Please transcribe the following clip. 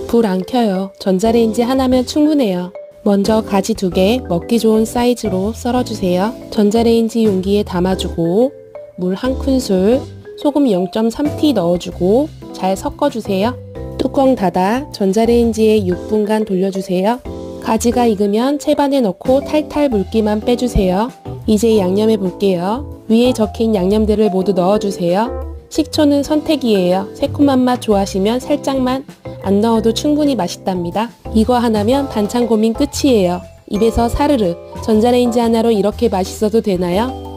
불 안 켜요. 전자레인지 하나면 충분해요. 먼저 가지 2개 먹기 좋은 사이즈로 썰어주세요. 전자레인지 용기에 담아주고 물 1큰술, 소금 0.3t 넣어주고 잘 섞어주세요. 뚜껑 닫아 전자레인지에 6분간 돌려주세요. 가지가 익으면 채반에 넣고 탈탈 물기만 빼주세요. 이제 양념해 볼게요. 위에 적힌 양념들을 모두 넣어주세요. 식초는 선택이에요. 새콤한 맛 좋아하시면 살짝만, 안 넣어도 충분히 맛있답니다. 이거 하나면 반찬 고민 끝이에요. 입에서 사르르. 전자레인지 하나로 이렇게 맛있어도 되나요?